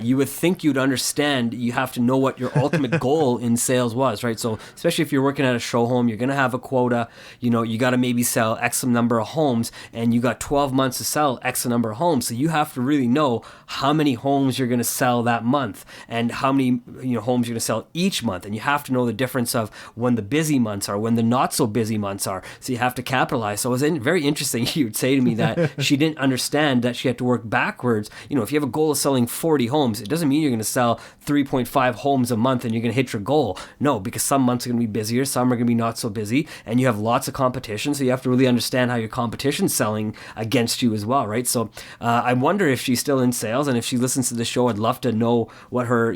you would think you'd understand you have to know what your ultimate goal in sales was, right? So especially if you're working at a show home, you're going to have a quota, you got to maybe sell X number of homes, and you got 12 months to sell X number of homes. So you have to really know how many homes you're going to sell that month and how many homes you're going to sell each month. And you have to know the difference of when the busy months are, when the not so busy months are. So you have to capitalize. So it was very interesting. You would say to me that she didn't understand that she had to work backwards. If you have a goal of selling 40 homes, it doesn't mean you're going to sell 3.5 homes a month and you're going to hit your goal. No, because some months are going to be busier, some are going to be not so busy, and you have lots of competition. So you have to really understand how your competition's selling against you as well, right? So I wonder if she's still in sales, and if she listens to the show, I'd love to know what her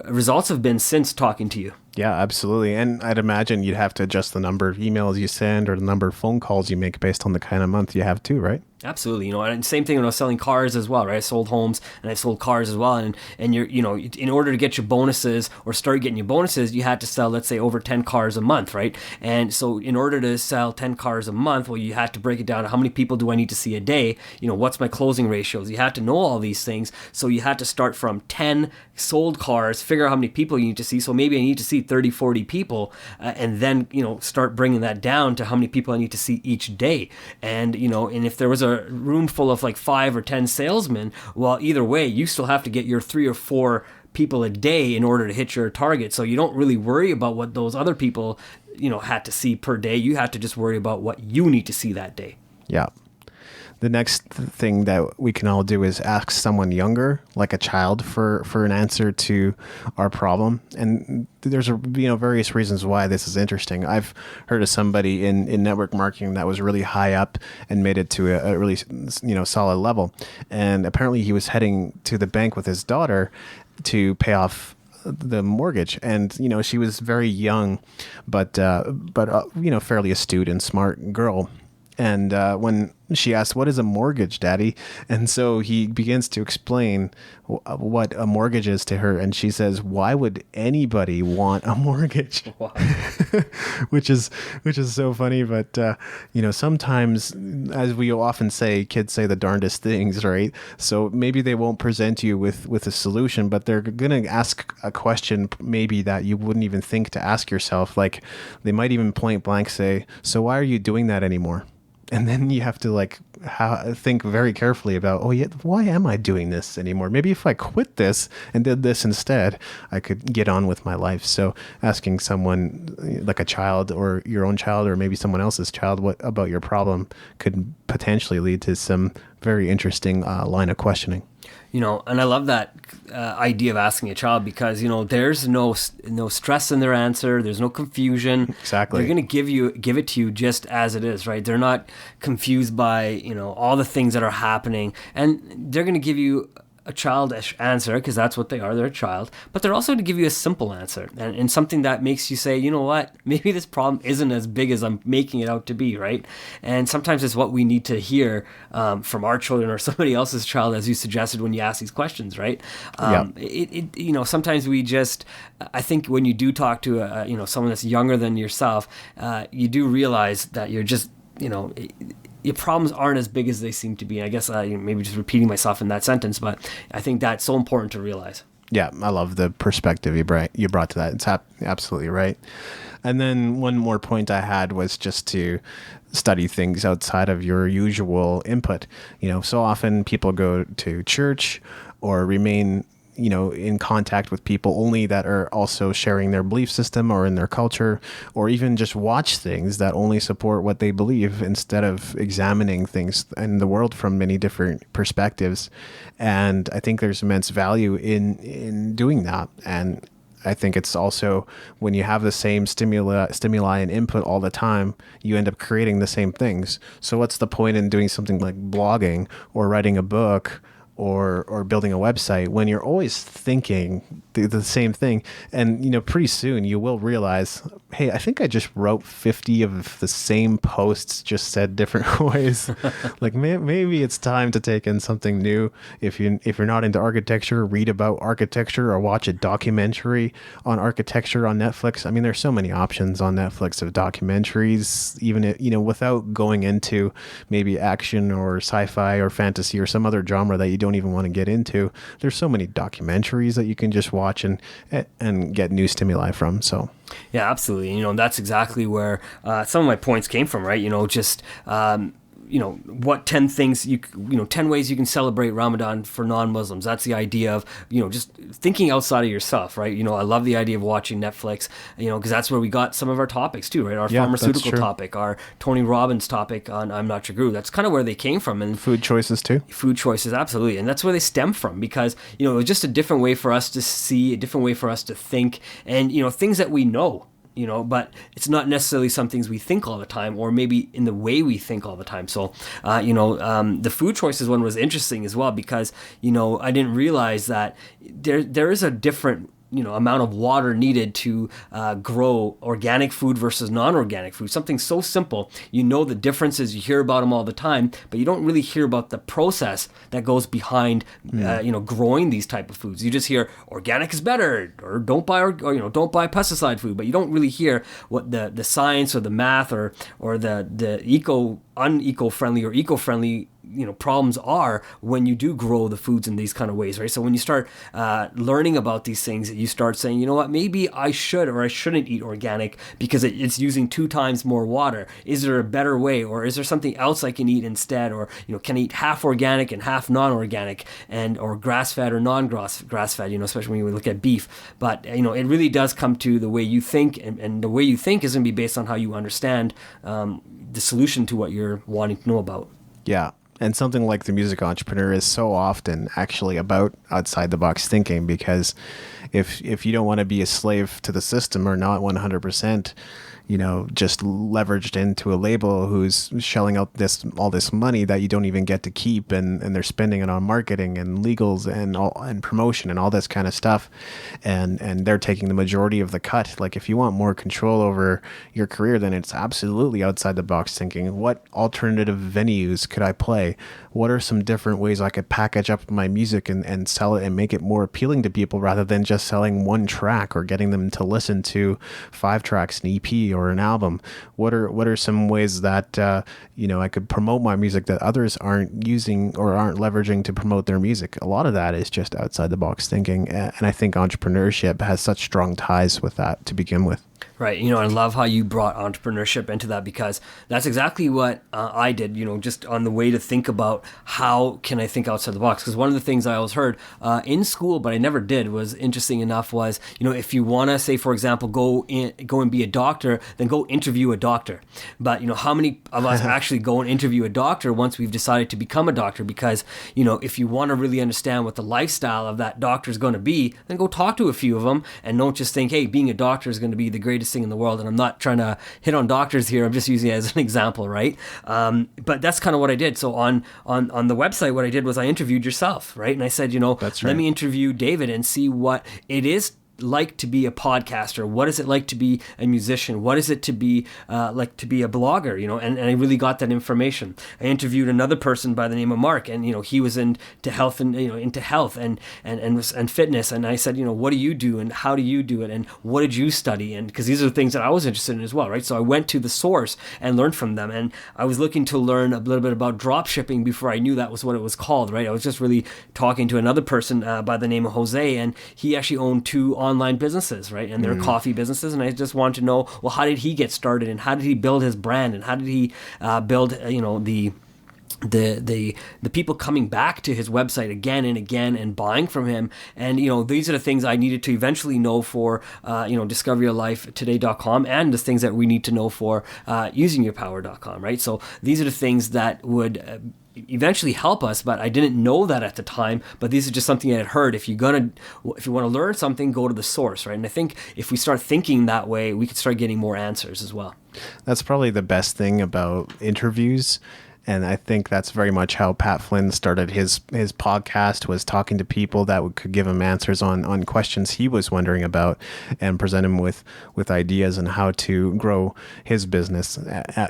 results have been since talking to you. Yeah, absolutely. And I'd imagine you'd have to adjust the number of emails you send or the number of phone calls you make based on the kind of month you have too, right? Absolutely. And same thing when I was selling cars as well, right? I sold homes and I sold cars as well. And you're, in order to get your bonuses or start getting your bonuses, you had to sell, let's say, over 10 cars a month, right? And so in order to sell 10 cars a month, well, you had to break it down to how many people do I need to see a day? What's my closing ratios? You had to know all these things. So you had to start from 10 sold cars, figure out how many people you need to see. So maybe I need to see 30, 40 people, and then, start bringing that down to how many people I need to see each day. And, and if there was a room full of like 5 or 10 salesmen, well, either way, you still have to get your 3 or 4 people a day in order to hit your target. So you don't really worry about what those other people, had to see per day. You have to just worry about what you need to see that day. Yeah. The next thing that we can all do is ask someone younger, like a child, for an answer to our problem. And there's various reasons why this is interesting. I've heard of somebody in network marketing that was really high up and made it to a really solid level. And apparently he was heading to the bank with his daughter to pay off the mortgage, and she was very young, but fairly astute and smart girl. And when she asked, "What is a mortgage, Daddy?" And so he begins to explain what a mortgage is to her, and she says, "Why would anybody want a mortgage?" Wow. which is so funny. But sometimes, as we often say, kids say the darndest things, right? So maybe they won't present you with a solution, but they're gonna ask a question maybe that you wouldn't even think to ask yourself. Like they might even point blank say, "So why are you doing that anymore?" And then you have to like think very carefully about, oh yeah, why am I doing this anymore? Maybe if I quit this and did this instead, I could get on with my life. So asking someone like a child or your own child or maybe someone else's child what about your problem could potentially lead to some very interesting line of questioning. And I love that idea of asking a child because, there's no stress in their answer. There's no confusion. Exactly. They're going to give it to you just as it is, right? They're not confused by, all the things that are happening. And they're going to give you a childish answer because that's what they are. They're a child. But they're also to give you a simple answer and something that makes you say, you know what, maybe this problem isn't as big as I'm making it out to be, right? And sometimes it's what we need to hear from our children or somebody else's child, as you suggested when you ask these questions, right? Sometimes we just, I think when you do talk to someone that's younger than yourself, you do realize that you're just, your problems aren't as big as they seem to be. And I guess maybe just repeating myself in that sentence, but I think that's so important to realize. Yeah, I love the perspective you brought to that. It's absolutely right. And then one more point I had was just to study things outside of your usual input. So often people go to church or remain in contact with people only that are also sharing their belief system or in their culture, or even just watch things that only support what they believe instead of examining things in the world from many different perspectives. And I think there's immense value in doing that. And I think it's also when you have the same stimuli and input all the time, you end up creating the same things. So what's the point in doing something like blogging or writing a book or building a website when you're always thinking the same thing? And pretty soon you will realize, hey, I think I just wrote 50 of the same posts, just said different ways. Like maybe it's time to take in something new. If you're not into architecture, read about architecture or watch a documentary on architecture on Netflix. I mean, there's so many options on Netflix of documentaries, even without going into maybe action or sci-fi or fantasy or some other genre that you don't even want to get into. There's so many documentaries that you can just watch and get new stimuli from. So yeah, absolutely. That's exactly where some of my points came from, right? Just what 10 things 10 ways you can celebrate Ramadan for non-Muslims. That's the idea of, just thinking outside of yourself, right? I love the idea of watching Netflix, because that's where we got some of our topics too, right? Our pharmaceutical topic, our Tony Robbins topic on I'm Not Your Guru. That's kind of where they came from. And food choices too. Food choices, absolutely. And that's where they stem from because, it was just a different way for us to see, a different way for us to think and, things that we know. But it's not necessarily some things we think all the time or maybe in the way we think all the time. So, the food choices one was interesting as well because, I didn't realize that there is a different amount of water needed to grow organic food versus non-organic food. Something so simple. The differences, you hear about them all the time, but you don't really hear about the process that goes behind, growing these type of foods. You just hear organic is better, or don't buy don't buy pesticide food, but you don't really hear what the science or the math or the uneco-friendly or eco-friendly problems are when you do grow the foods in these kind of ways, right? So when you start learning about these things, you start saying, maybe I should or I shouldn't eat organic because it's using 2 times more water. Is there a better way, or is there something else I can eat instead? Or can I eat half organic and half non-organic, or grass-fed or non-grass-fed? Especially when you look at beef. But it really does come to the way you think, and the way you think is going to be based on how you understand the solution to what you're wanting to know about. Yeah. And something like The Music Entrepreneur is so often actually about outside the box thinking, because if you don't want to be a slave to the system or not 100%, just leveraged into a label who's shelling out all this money that you don't even get to keep, and they're spending it on marketing and legals and promotion and all this kind of stuff, and they're taking the majority of the cut. Like, if you want more control over your career, then it's absolutely outside the box thinking. What alternative venues could I play? What are some different ways I could package up my music and sell it and make it more appealing to people, rather than just selling one track or getting them to listen to 5 tracks, an EP or an album? What are some ways that I could promote my music that others aren't using or aren't leveraging to promote their music? A lot of that is just outside the box thinking, and I think entrepreneurship has such strong ties with that to begin with. Right. You know, I love how you brought entrepreneurship into that, because that's exactly what I did, you know, just on the way to think about how can I think outside the box. Because one of the things I always heard in school, but I never did, was interesting enough was, you know, if you want to say, for example, go and be a doctor, then go interview a doctor. But, you know, how many of us actually go and interview a doctor once we've decided to become a doctor? Because, you know, if you want to really understand what the lifestyle of that doctor is going to be, then go talk to a few of them, and don't just think, hey, being a doctor is going to be the greatest thing in the world. And I'm not trying to hit on doctors here, I'm just using it as an example, right? But that's kind of what I did. So on the website, what I did was I interviewed yourself, right? And I said, you know, That's right. let me interview David and see what it is like to be a podcaster. What is it like to be a musician? What is it to be like to be a blogger? You know, and I really got that information. I interviewed another person by the name of Mark, and you know, he was into health and into health and fitness. And I said, you know, what do you do and how do you do it and what did you study? And because these are the things that I was interested in as well, right? So I went to the source and learned from them. And I was looking to learn a little bit about drop shipping before I knew that was what it was called, right? I was just really talking to another person by the name of Jose, and he actually owned 2 online businesses, right? And they're coffee businesses. And I just wanted to know, well, how did he get started, and how did he build his brand, and how did he build, you know, the people coming back to his website again and again and buying from him. And, you know, these are the things I needed to eventually know for, you know, discoveryourlifetoday.com, and the things that we need to know for usingyourpower.com, right? So these are the things that would eventually help us, but I didn't know that at the time. But these are just something I had heard. If you want to learn something, go to the source, right? And I think if we start thinking that way, we could start getting more answers as well. That's probably the best thing about interviews. And I think that's very much how Pat Flynn started his podcast, was talking to people that could give him answers on questions he was wondering about, and present him with ideas on how to grow his business.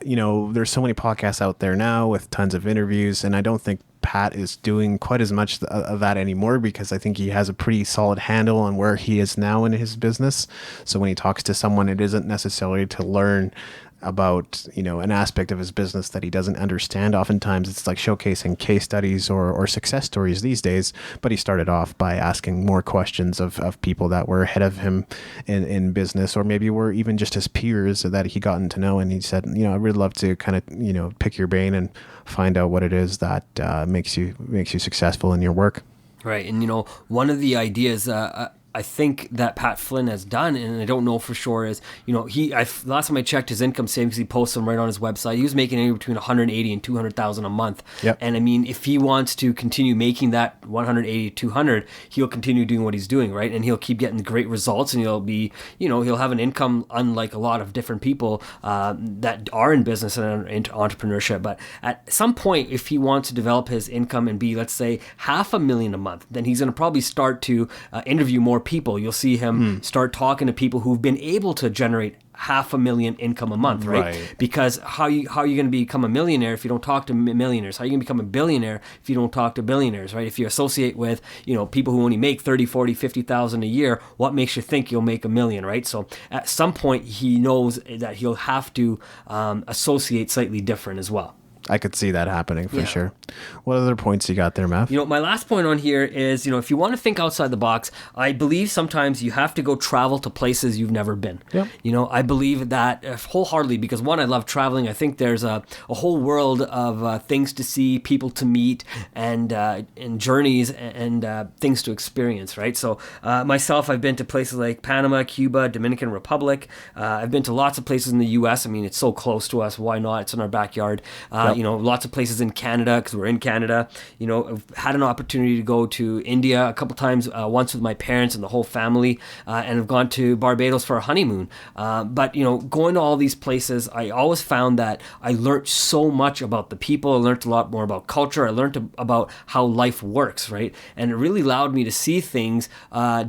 You know, there's so many podcasts out there now with tons of interviews, and I don't think Pat is doing quite as much of that anymore, because I think he has a pretty solid handle on where he is now in his business. So when he talks to someone, it isn't necessarily to learn about, you know, an aspect of his business that he doesn't understand. Oftentimes it's like showcasing case studies or success stories these days, but he started off by asking more questions of people that were ahead of him in business, or maybe were even just his peers that he gotten to know. And he said, you know, I'd really love to kind of, you know, pick your brain and find out what it is that makes you successful in your work. Right. And, you know, one of the ideas I think that Pat Flynn has done, and I don't know for sure, is, you know, last time I checked his income statement, he posts them right on his website, he was making anywhere between 180 and 200,000 a month. Yep. And I mean, if he wants to continue making that 180 to 200, he'll continue doing what he's doing, right? And he'll keep getting great results, and he'll be, you know, he'll have an income unlike a lot of different people that are in business and into entrepreneurship. But at some point, if he wants to develop his income and be, let's say, $500,000 a month, then he's going to probably start to interview more people. You'll see him start talking to people who've been able to generate $500,000 income a month, right? Because how are you going to become a millionaire if you don't talk to millionaires? How are you going to become a billionaire if you don't talk to billionaires, right? If you associate with, you know, people who only make 30, 40, 50,000 a year, what makes you think you'll make $1 million, right? So at some point he knows that he'll have to associate slightly different as well. I could see that happening for sure. What other points you got there, Mav? You know, my last point on here is, you know, if you want to think outside the box, I believe sometimes you have to go travel to places you've never been. Yep. You know, I believe that wholeheartedly, because one, I love traveling. I think there's a whole world of things to see, people to meet, and journeys and things to experience, right? So myself, I've been to places like Panama, Cuba, Dominican Republic. I've been to lots of places in the U.S. I mean, it's so close to us. Why not? It's in our backyard. You know, lots of places in Canada, because we're in Canada. You know, I've had an opportunity to go to India a couple times, once with my parents and the whole family, and I've gone to Barbados for a honeymoon. But, you know, going to all these places, I always found that I learned so much about the people. I learned a lot more about culture. I learned about how life works, right? And it really allowed me to see things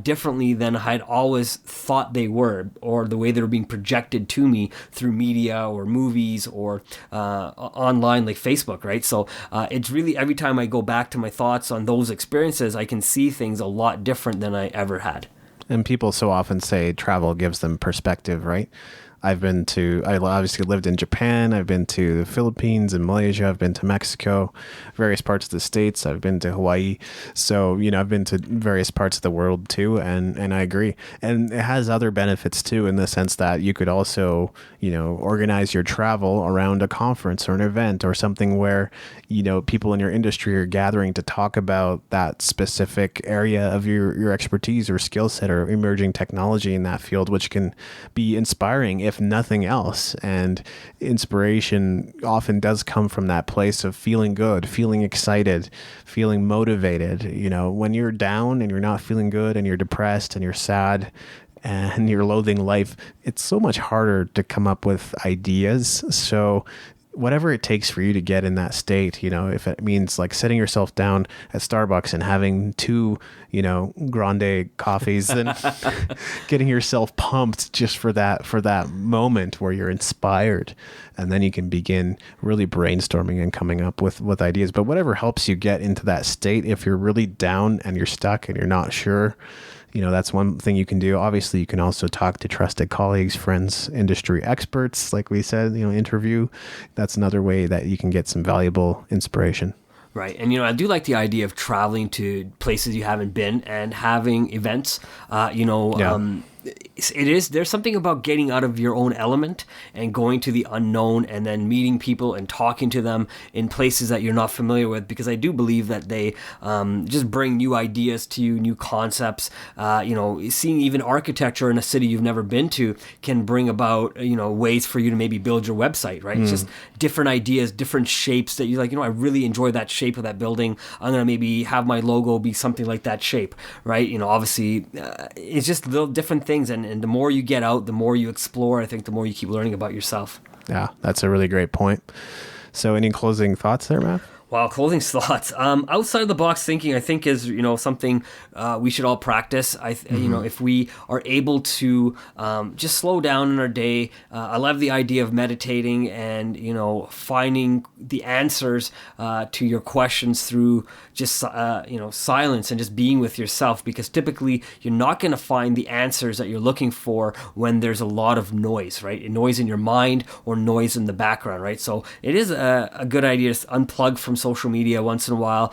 differently than I had always thought they were, or the way they were being projected to me through media or movies or online, like Facebook, right? So it's really, every time I go back to my thoughts on those experiences, I can see things a lot different than I ever had. And people so often say travel gives them perspective, right? I obviously lived in Japan. I've been to the Philippines and Malaysia. I've been to Mexico, various parts of the States. I've been to Hawaii. So, I've been to various parts of the world too. And I agree. And it has other benefits too, in the sense that you could also, organize your travel around a conference or an event or something where, people in your industry are gathering to talk about that specific area of your expertise or skill set or emerging technology in that field, which can be inspiring if nothing else. And inspiration often does come from that place of feeling good, feeling excited, feeling motivated. When you're down and you're not feeling good and you're depressed and you're sad and you're loathing life, it's so much harder to come up with ideas. So whatever it takes for you to get in that state, if it means like sitting yourself down at Starbucks and having 2, grande coffees and getting yourself pumped just for that moment where you're inspired, and then you can begin really brainstorming and coming up with ideas. But whatever helps you get into that state, if you're really down and you're stuck and you're not sure, that's one thing you can do. Obviously, you can also talk to trusted colleagues, friends, industry experts, like we said, interview. That's another way that you can get some valuable inspiration. Right. And, I do like the idea of traveling to places you haven't been and having events, there's something about getting out of your own element and going to the unknown and then meeting people and talking to them in places that you're not familiar with, because I do believe that they just bring new ideas to you, new concepts. Seeing even architecture in a city you've never been to can bring about, ways for you to maybe build your website, right? It's just different ideas, different shapes that you're like, I really enjoy that shape of that building. I'm going to maybe have my logo be something like that shape, right? Obviously, it's just little different things. And the more you get out, the more you explore, I think the more you keep learning about yourself. Yeah, that's a really great point. So any closing thoughts there, Matt? Wow, closing thoughts. Outside of the box thinking, I think is something we should all practice. If we are able to just slow down in our day. I love the idea of meditating and finding the answers to your questions through just silence and just being with yourself. Because typically you're not going to find the answers that you're looking for when there's a lot of noise, right? Noise in your mind or noise in the background, right? So it is a good idea to unplug from social media once in a while.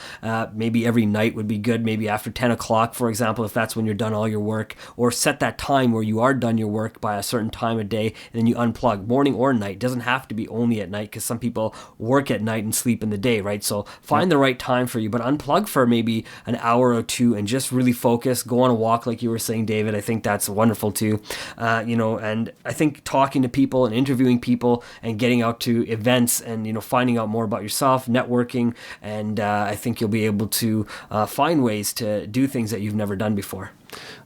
Maybe every night would be good, maybe after 10 o'clock, for example, if that's when you're done all your work, or set that time where you are done your work by a certain time of day, and then you unplug, morning or night. It doesn't have to be only at night, because some people work at night and sleep in the day, right? So find the right time for you, but unplug for maybe an hour or two and just really focus. Go on a walk, like you were saying, David. I think that's wonderful too. And I think talking to people and interviewing people and getting out to events and finding out more about yourself, networking, and I think you'll be able to find ways to do things that you've never done before.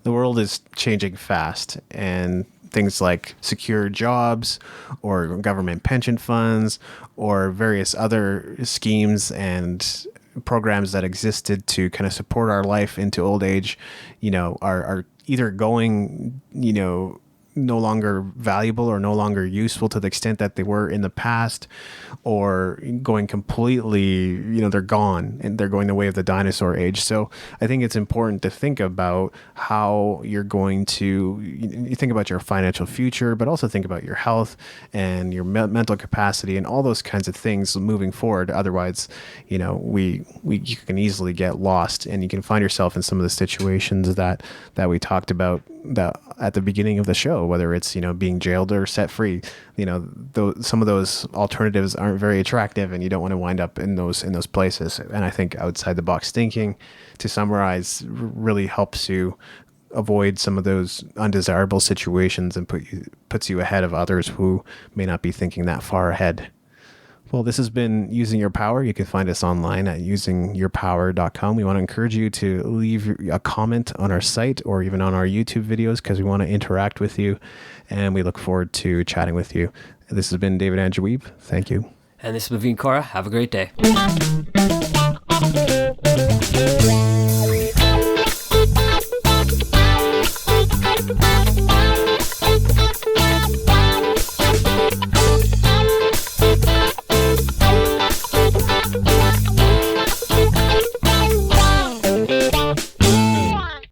The world is changing fast, and things like secure jobs or government pension funds or various other schemes and programs that existed to kind of support our life into old age, are either going, no longer valuable or no longer useful to the extent that they were in the past, or going completely, they're gone and they're going the way of the dinosaur age. So I think it's important to think about how you're going to, you think about your financial future, but also think about your health and your mental capacity and all those kinds of things moving forward. Otherwise, you can easily get lost, and you can find yourself in some of the situations that we talked about at the beginning of the show, whether it's being jailed or set free. Some of those alternatives aren't very attractive, and you don't want to wind up in those places. And I think outside the box thinking, to summarize, really helps you avoid some of those undesirable situations and puts you ahead of others who may not be thinking that far ahead. Well, this has been Using Your Power. You can find us online at usingyourpower.com. We want to encourage you to leave a comment on our site or even on our YouTube videos, because we want to interact with you, and we look forward to chatting with you. This has been David Andrew Wiebe. Thank you. And this is Maveen Kaura. Have a great day.